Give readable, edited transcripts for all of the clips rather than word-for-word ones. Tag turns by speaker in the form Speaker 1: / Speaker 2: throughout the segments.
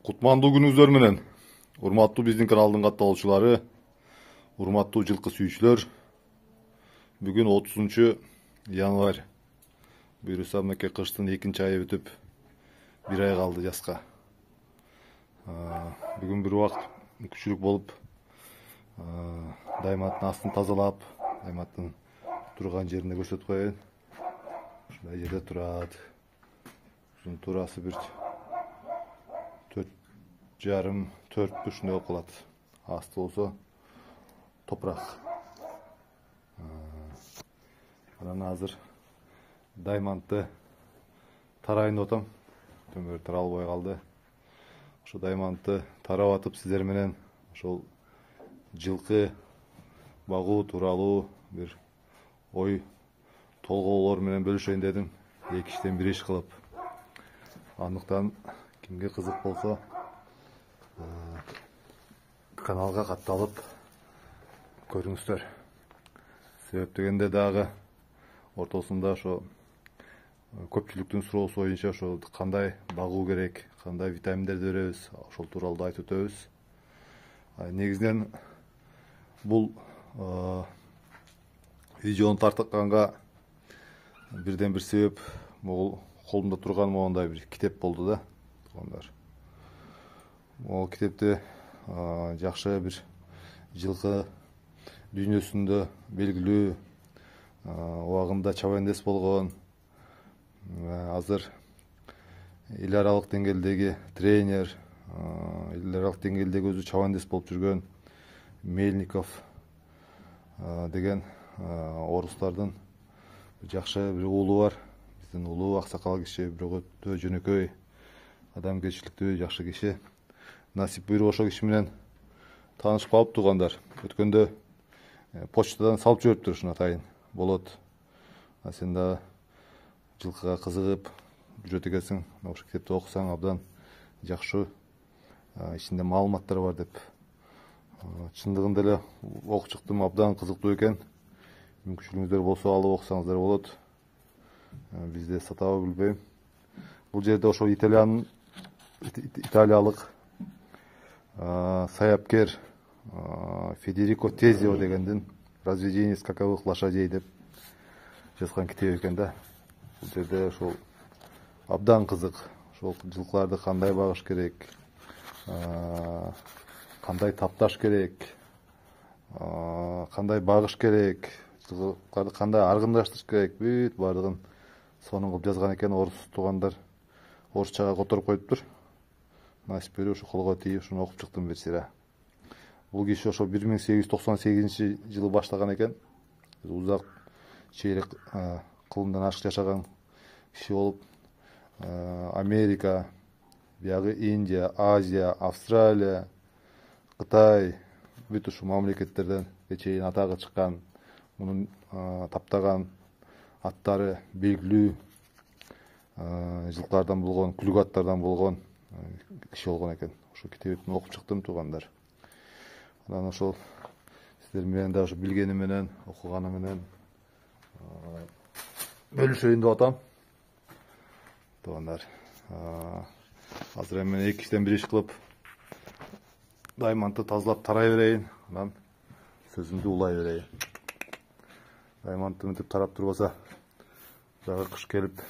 Speaker 1: Кутмандуу күнүңүздөр менен. Урматтуу биздин каналдын катталуучулары, урматтуу жылкы сүйүүчүлөр. Бүгүн 30 январь. Буюрса мынакей кыштын экинчи айы өтүп, бир ай калды жазга. Бүгүн бир убакыт мүмкүнчүлүк болуп, дайматтын астын тазалап, дайматтын турган жерине көрсөтүп коеюн. Ушундай жерде турат. Ушунун туурасы бир 4,5-4 ушундай болуп калат. Асты болсо топурак. Анан азыр даймантты тарайын деп атам. Төмөр таралбай калды. Ошо даймантты тарап атып сиздер менен ошол жылкы багуу тууралуу бир ой толгоолор менен бөлүшөйүн дедим. Эки иштен бир иш кылып. Андыктан кимге кызык болсо каналга катталып көрүңүздөр. Себеп дегенде дагы ортосунда ошо көпчүлүктүн суроосу боюнча ошо кандай багуу керек, кандай витаминдерди беребиз, ошол тууралуу да айтып өтөбүз. Негизинен бул видеону тартканга бирден бир себеп могул колумда турган моундай бир китеп болду да. Могул китепте жакшы бир жылкы дүйнөсүндө белгилүү убагында чабандес болгон, азыр эл аралык деңгээлдеги тренер, эл аралык деңгээлдеги өзү чабандес болуп жүргөн Мельников деген орустардын жакшы бир уулу бар. Биздин улуу аксакал киши, бирок өтө жөнөкөй, адамгерчиликтүү, жакшы киши. Насип буйруп ошол киши менен таанышып калып туугандар. Өткөндө почтадан салып жибериптир, ушуну атайын. Болот. Сен да жылкыга кызыгып жүрөт экенсиң. Ошол китепти окусаң абдан жакшы, ичинде маалыматтар бар деп. Чындыгында эле окуп чыктым, абдан кызыктуу экен. Мүмкүнчүлүгүңүздөр болсо алып окусаңыздар болот. Бизде сатабы билбейм. Бул жерде ошол италиялык саяпкер Федерико Тезио дегендин «Разведение скаковых лошадей» деп жазган китеп экен да. Бул жерде ошол абдан кызык. Ошол жылкыларды кандай багыш керек, кандай тапташ керек, кандай багыш керек, жылкыларды кандай аргындаштырыш керек, бүт баардыгын сонун кылып жазган экен. Орус туугандар орусчага которуп коюптур. Насип берип ушу колго тийип, ушуну окуп чыктым бир сыйра. Бул киши ошо 1898-жылы баштаган экен. Узак чейрек кылымдан ашык жашаган киши болуп, Америка, биягы Индия, Азия, Австралия, Кытай, бүт ушу мамлекеттерден чейин атагы чыккан, мунун таптаган аттары белгилүү жылкылардан болгон, күлүк аттардан болгон киши болгон экен. Ошол китебин окуп чыктым туугандар. Анан ошол сиздер менен да ошо билгеним менен, окуганым менен бөлүшөйүн деп атам. Туугандар, азыр эми эки иштен бир иш кылып даймантты тазалап тарай берейин, анан сөзүмдү улай берейин. Даймантты мынтип тарап турбаса, дагы кыш келип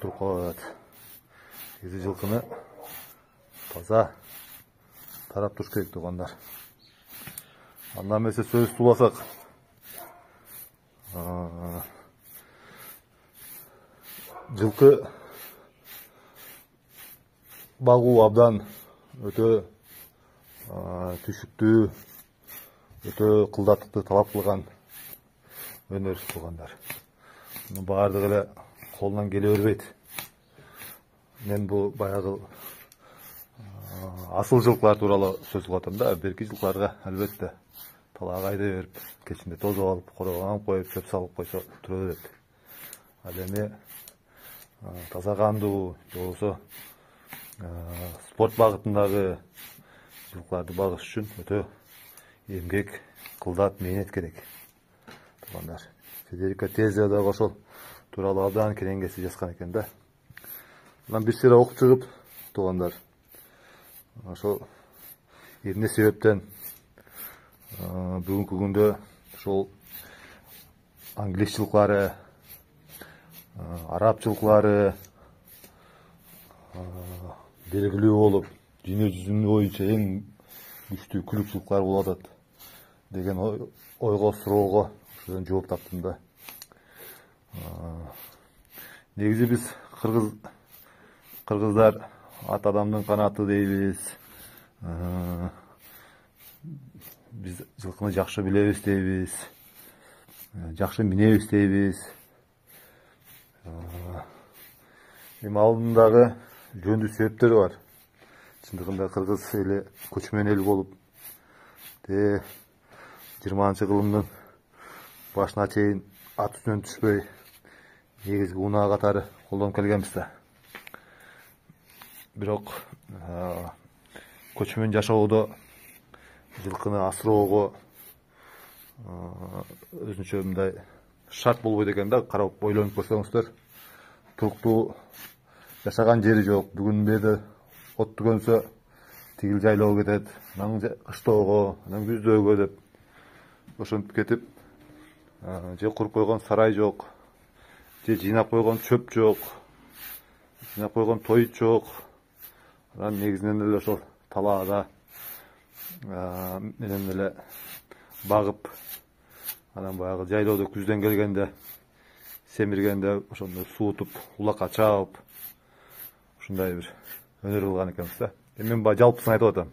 Speaker 1: туруп калат. Эзи жылкыны таза тарап туруш керек туугандар. Андан эмесе сөз суласак, жылкы багуу абдан өтө түшүктүү, өтө кылдаттыкты талап кылган өнөр туугандар. Мунун баардыгы эле колунан келе бербейт. Мен бул баягы асыл жылкылар тууралуу сөз кылып атам да. Берки жылкыларга албетте талаак айдай берип, кечинде тозуп алып, корогонуп коюп, чөп салып койсо тура берет. Ал эми таза кандуу, же болбосо спорт багытындагы жылкыларды багыш үчүн өтө эмгек, кылдат, мээнет керек. Туугандар, Федерико Тезио дагы ошол тууралуу абдан кенен кеси жазган экен да. Lan bir sıra ok çıkıp tuğanlar. Ошол эмне себептен бүгүнкү күндө ошол англис жылкылары, араб жылкылары белгилүү болуп, дүйнө жүзүнүн боюнча эң күчтүү күлүк жылкылар болуп атат деген ойго, суроого ошодон жооп таптым да. Негизи биз кыргыздар ат адамдын канаты дейбиз. Биз жылкыны жакшы билебиз дейбиз. Жакшы минебиз дейбиз. Эми алдындагы жөндүү себептери бар. Чындыгында кыргыз эли көчмөн эл болуп, 20-кылымдын башына чейин ат үстүнөн түшпөй, негизги унаа катары колдонуп келгенбиз да. Бирок көчмөн жашоодо жылкыны асыроого өзүнчө мындай шарт болбойт экен да. Карап ойлонуп көрсөңүздөр, туруктуу жашаган жери жок. Бүгүн бери отту көнсө тигил жайлоого кетет, анан кыштоого, анан күздөгө деп ошентип кетип, же куруп койгон сарай жок, же жыйнап койгон чөп жок, жыйнап койгон тоют жок. Анан негизинен эле ошол талаада менен эле багып, анан баягы жайлоодо күздөн келгенде семиргенде ошондо суутуп, улакка чаап, ушундай бир өнөр кылган экенбиз да. Эми мен баягы жалпысын айтып атам.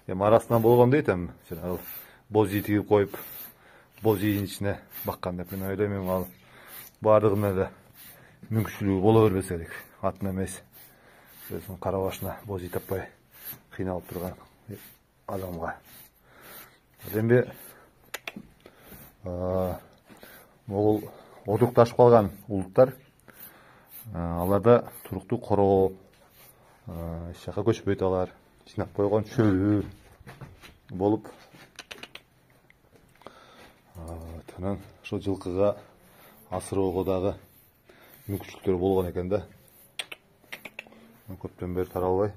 Speaker 1: Эми арасынан болгон дейт, эми жанагы боз үй тигип коюп, боз үйдүн ичине баккан деп. Мен ойлойм, эми ал баардыгынын эле мүмкүнчүлүгү боло бербес керек. Атын эмес, өзүнүн кара башына боз үй таппай кыйналып турган адамга. Эми могул одукташып калган улуттар, аларда туруктуу короо, эч жака көчпөйт алар, жыйнап койгон чөбү болуп, анан ошо жылкыга асыроого дагы мүмкүнчүлүктөр болгон экен да. Көптөн бери таралбай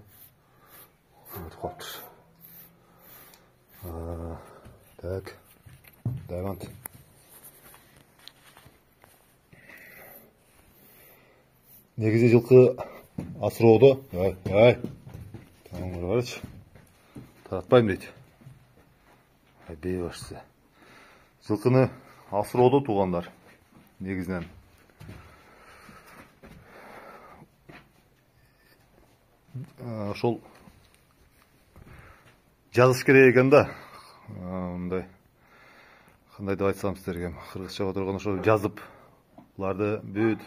Speaker 1: өтүп калыптыр. Так, Даймонд. Негизи жылкы асыроодо, таңыр барычы, таратпайм дейт. Бейбашсы. Жылкыны асыроодо туугандар, негизинен ошол жазыш керек экен да. Мындай кандай деп айтсам сиздерге, кыргызчага турган ошо жазып, буларды бүт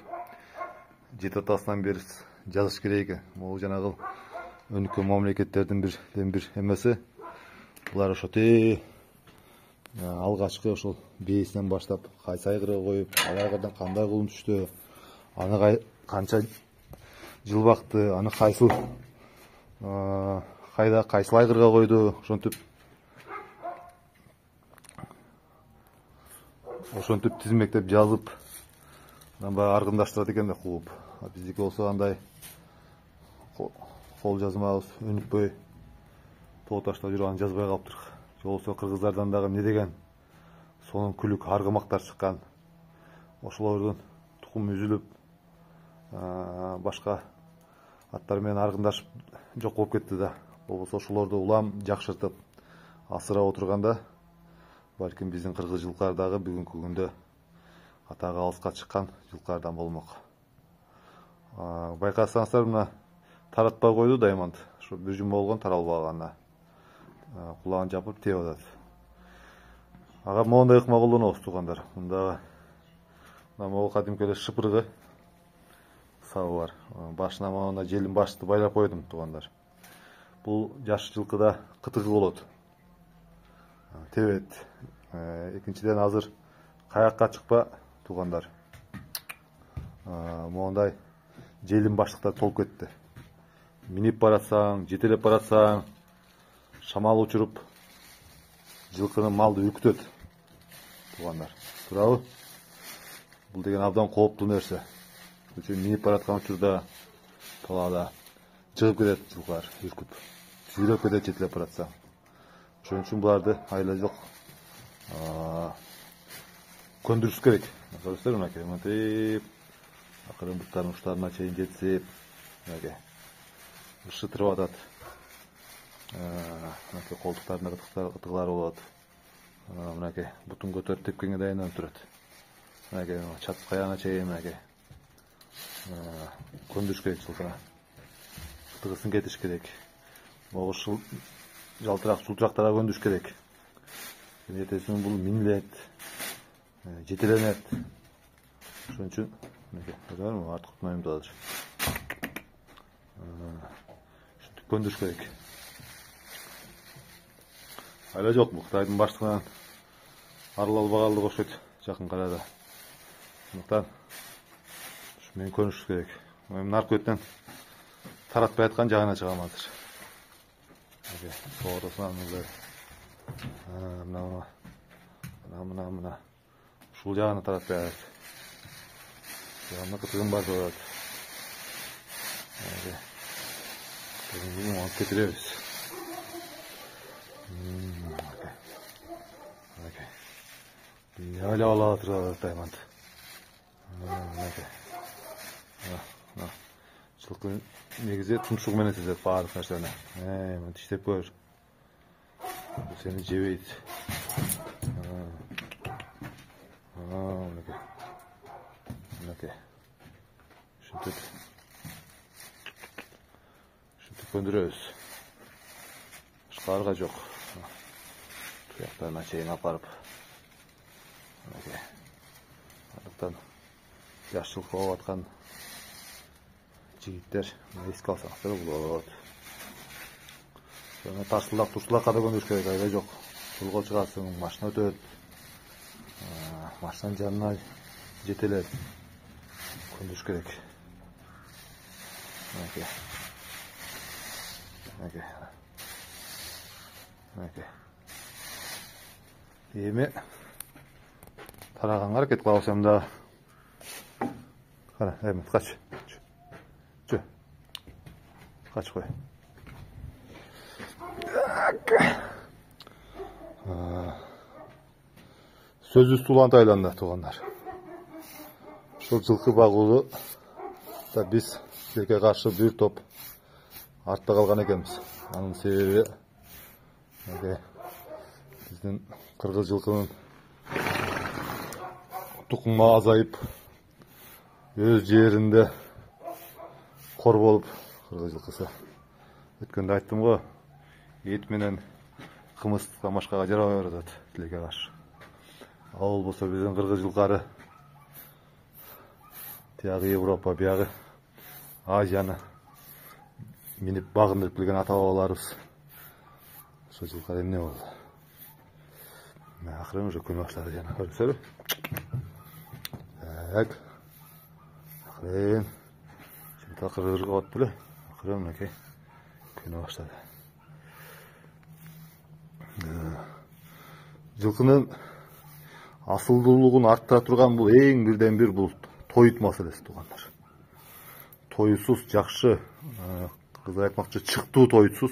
Speaker 1: жети атасынан бери жазыш керек экен. Могу жанагы өнүккөн мамлекеттердин бир эмеси. Булар ошо алгачкы ошол бейсинен баштап кайсы айгырга коюп, ал айгырдан кандай кулун түштү, аны канча жыл бакты, аны кайсыл айгырга койду, ошентип тизмектеп жазып, анан баягы аргындаштырат экен да кууп. Биздики болсо андай кол жазмабыз өнүкпөй тоо таштап жүрүп аны жазбай калыптыр. Же болбосо кыргыздардан дагы эмне деген сонун күлүк аргымактар чыккан. Ошолордун тукуму үзүлүп, башка аттар менен аргындашып жок болуп кетти да. Болбосо ошолорду улам жакшыртып асырап отурганда, балким биздин кыргыз жылкылар дагы бүгүнкү күндө атагы алыска чыккан жылкылардан болмок. Байкасаңыздар, мына таратпай койду Даймонд. Ошо бир жума болгон таралбагана. Кулагын жапып теп атат. Ага моундай ыкма колдонобуз туугандар. Мында могу кадимки эле шыпыргы сабы бар. Башына мына желин башты байлап койдум туугандар. Бул жаш жылкыда кытыгы болот. Тебет. Экинчиден азыр каякка чыкпа туугандар. Моундай желин баштыктар толуп кетти. Минип баратсаң, жетелеп баратсаң, шамал учуруп, жылкыны малды үркүтөт туугандар. Туурабы? Бул деген абдан кооптуу нерсе. Минип бараткан учурда талаада чыгып кетет жылкылар, үркүп. Сүйрөп кетет жетилеп баратса. Ошон үчүн буларды айла жок көндүрүш керек. Көрөсүздөр мынакей, мынтип акырын буттардын учларына чейин жетсип, мынакей ышытырып атат. Мынакей колдуктарында кытыклар болот. Мынакей бутун көтөрүп тепкенге дайындап турат. Мынакей чат каяна чейин мынакей көндүрүш керек жылкына. Кытыгысын кетиш керек. Могуш жалтыраак жылтырактарга көндүрүш керек. Эртесин бул минилет, жетеленет. Ошон үчүн мынакей көрөсүңөрбү, артык кутмайм да азыр. Ушинтип көндүрүш керек. Айла жок, бул Кытайдын баштыгынан арыл албагалды окшойт жакын арада. Сондуктан ушу менен көрүшүш керек. Мен наркы беттен таратпай аткан жагына чыгам азыр. Соорусунан мына ушул жагына таратпай атат. Жагына кытыгым бар деп атат. Кытыгымды алып кетиребиз. Hala ala hatırlar Diamond. Жылкы негизи тумшугу менен сезет баардык нерсени. Мына иштеп көр. Бул сени жебейт. Мынакей. Ушинтип көндүрөбүз. Башка жок. Туяктарына чейин апарып. Андыктан жаш жылкы болуп аткан жигиттер эске алсаңыздар болот. Жана тарсылдак турсулакка да көндүрүш керек, айла жок. Жолго чыгасың, машина өтөт. Машинанын жанына жетелет. Көндүрүш керек. Эми тараганга аракет кылабыз да. Кара, Эмет, кач. Чö. Кач кой. Сөзүбүз Тулан Тайланда, туугандар. Ушул жылкы багууну да биз силерге каршы бир топ артта калган экенбиз. Анын себеби биздин кыргыз жылкынын тукуму азайып, өз жеринде кор болуп, кыргыз жылкысы. Өткөндө айттым го, эт менен кымыз тамашкага жарабай баратат тилекке каршы. Ал болсо биздин кыргыз жылкары тиягы Европа, биягы Азияны минип багындырып келген ата бабаларыбыз. Ошо жылкы эмне болду? Акырын уже көне баштады жана, көрүңүздөр. Так. Акырын. Şimdi akırırık at bile. Akırım mınakey. Köne başladı. Жылкынын асылдуулугун арттыра турган бул эң бирден бир бул тоют маселеси, туугандар. Тоюсуз жакшы, кыз айтмакчы чыктуу тоютсуз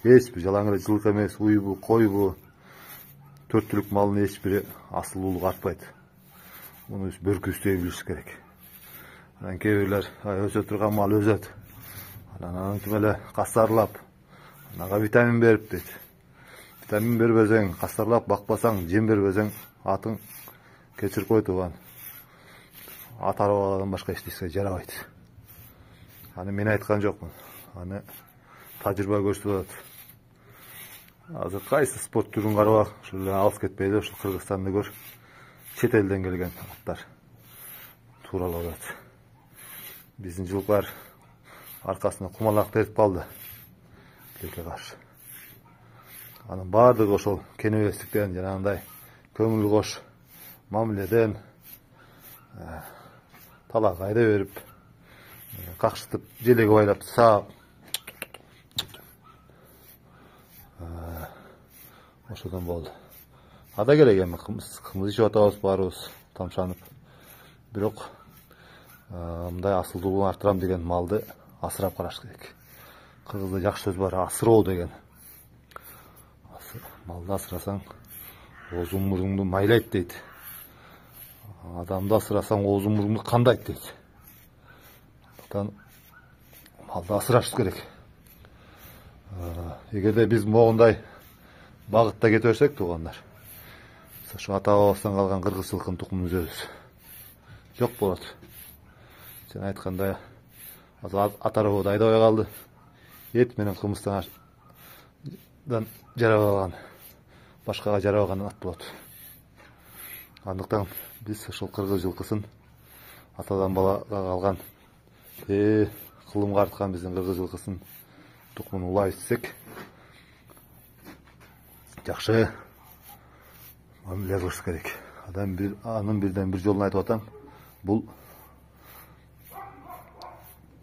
Speaker 1: эч бир жалаң эле жылкы эмес, уйбу, койбу, төрт түлүк малдын эч бири асылдуулугу артпайт. Муну биз бөркүбүздей билишибиз керек. Анан кээ бирлер өсө турган мал өсөт. Анан ким эле кастарлап, анага витамин берип дейт. Витамин бербесең, кастарлап бакпасаң, жем бербесең, атың кечирип кой тууган. Ат арбадан башка эчтеке жарабайт. Аны мен айткан жокмун. Аны тажрыйба көрсөтүп атат. Азыр кайсы спорт түрүн караба, ушул эле алыс кетпейди, ушул Кыргызстанды көр. Чет элден келген аттар тууралап атат. Биздин жылкылар аркасына кумалак терип калды тилекке каршы. Анын баардыгы ошол кенебестиктен, жанагындай көңүл кош мамиледен талак айда берип, какшытып, желеге байлап саап, ошодон болду. Ада керек эми кымыз ичип атабыз баарыбыз тамшанып. Бирок мындай асылдуулугун арттырам деген малды асырап караш керек. Кыргызда жакшы сөз бар, асыроо деген. Малды асырасаң, оозун муруңду майлайт дейт. Адамды асырасаң, оозун муруңду кандайт дейт. Андыктан малды асыраш керек. Эгерде биз могундай багытта кете берсек, туугандар, şu ата бабасынан калган кыргыз жылкынын тукумун үзөбүз. Жок болот. Сен айткандай, ата арабада айдабай калды. Эт менен кымыздан жарабаган, башкага жарабаган ат болот. Андыктан биз ушул кыргыз жылкысын атадан балага калган кылымга арткан биздин кыргыз жылкысын тукумун улай итсек, жакшы мамиле кылыш керек. Анын бирден бир жолун айтып атам. Бул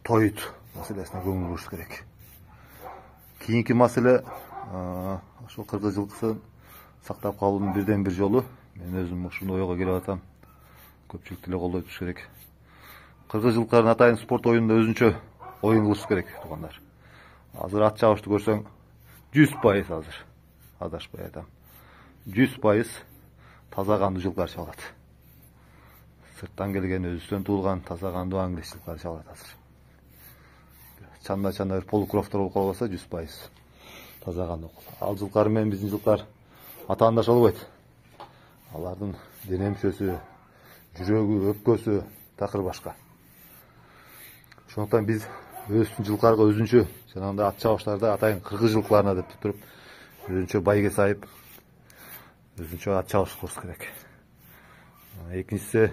Speaker 1: тоют маселесине көңүл буруш керек. Кийинки маселе ошол кыргыз жылкысын сактап калуунун бирден бир жолу, мен өзүм ушундай ойго келип атам. Көпчүлүк деле колдой туруш керек. Кыргыз жылкылардын атайын спорт оюнунда өзүнчө оюн кылыш керек, туугандар. Азыр ат чабышты көрсөң, 100% азыр. Адашпай айтам. 100% таза кандуу жылкылар чабылат. Сырттан келген, өзүстөн туулган таза кандуу англис жылкылар чабылат азыр. Чанда бир полукровтор болуп калбаса, 100% таза кандуу. Ал жылкылар менен биздин жылкылар атаандаш болбойт. Алардын дене мүчөсү, жүрөгү, өпкөсү такыр башка. Ошондуктан биз өзүбүздүн жылкыларга өзүнчө, жанагындай ат чабыштарда атайын кыргыз жылкыларына деп туруп, өзүнчө байге сайып, өзүнчө ат чабыш кылыш керек. Экинчиси,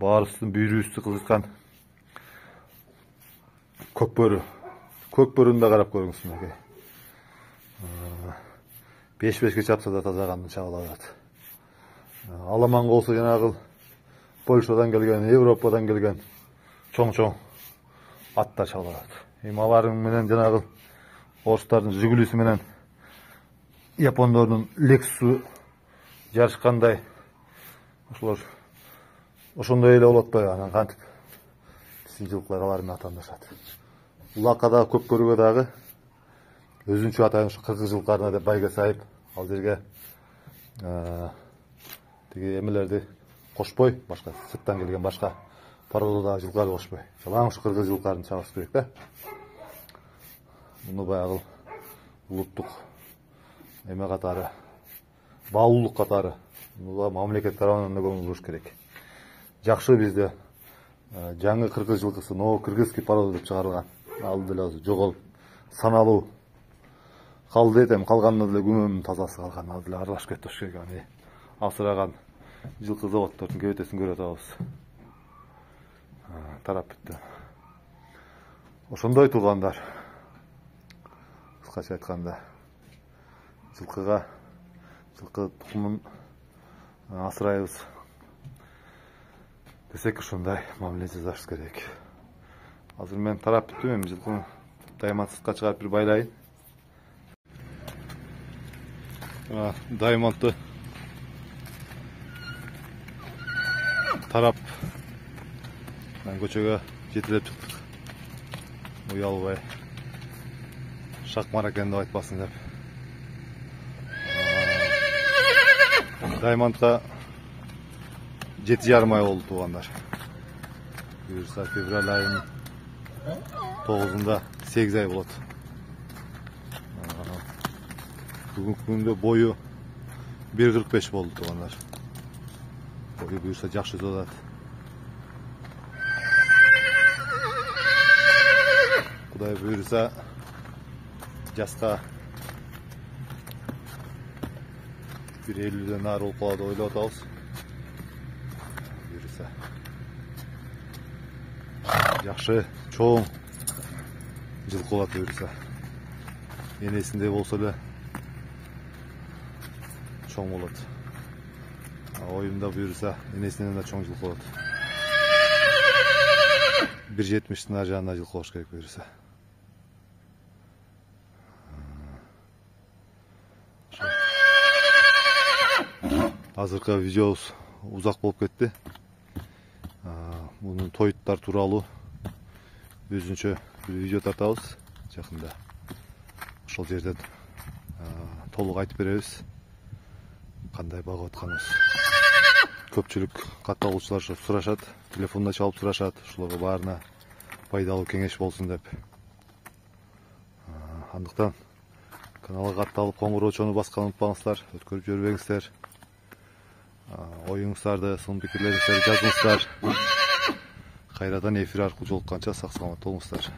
Speaker 1: баарыбыздын бүйрүбүздү кылышкан көкбөрү. Көкбөрүнү да карап көрүңүз мынакей. 5-5ке чапса да таза кандуу чабыла берет. Аламан болсо жанагы Польшадан келген, Европадан келген чоң-чоң аттар чабыла берет. Эми алардын менен жанагы орустардын Жигулиси менен япондордун Лексусу жарышкандай, ошолор ошондой эле болот атпайбы? Анан кантип биздин жылкылар алар менен атаандашат. Улакка дагы көкбөрүгө дагы өзүнчө атайын ушу кыргыз жылкыларына деп байге сайып, ал жерге тиги эмелерди кошпой, башка сырттан келген башка породадагы жылкыларды кошпой, жалаң ушу кыргыз жылкыларын чабыш керек да. Муну баягы улуттук эме катары, баалуулук катары, муну мамлекет тарабынан да көңүл буруш керек. Жакшы бизде жаңы кыргыз жылкысы, кыргызский порода деп чыгарылган. Ал деле жоголуп, саналуу калды этем, калганда деле күмөмдүн тазасы калган, ал деле аралашып кетиш керек. Аны асыраган жылкы заводдордун кебетесин көрүп атабыз. Тарап бүттү. Ошондой туугандар. Кыскача айтканда, жылкы тукумун асырайбыз десек, ушундай мамиле жасаш керек. Азыр мен тарап бүттүм, эми жылкыны Даймонд сыртка чыгарып бир байлайын. Даймондду тарап көчөгө жетелеп чыктык. Уялбай шакмар экен деп айтпасын деп. Даймондга 7,5 ай болду, туугандар. Буюрса февраль айынын 9-unda 8 ай болот. Бүгүнкү күндө бою 1,45 болду, туугандар. Бою буюрса жакшы өтүп атат. Кудай буюрса жаска 1,50'den ары болуп калат деп ойлоп атабыз. Буюрса жакшы чоң жылкы болот буюрса. Энесиндей болсо эле чоң болот. Оюмда буюрса энесинен да чоң жылкы болот. 1,70'den ары жагында жылкы болуш керек буюрса. Азыркы видеобуз узак болуп кетти. Мунун тоюттар тууралуу өзүнчө bir видео тартабыз жакында. Ошол жерден толук айтып беребиз кандай багып атканыбыз. Көпчүлүк катталуучулар сурашат, телефонда чалып сурашат, ушуларга баарына пайдалуу кеңеш болсун деп. Андыктан каналга катталып коңгуроочону басканды унутпаңыздар, өткөрүп жибербеңиздер. Оюңуздарды, сын пикирлериңиздерди жазыңыздар. Кайрадан эфир аркылуу жолукканча сак саламат болуңуздар.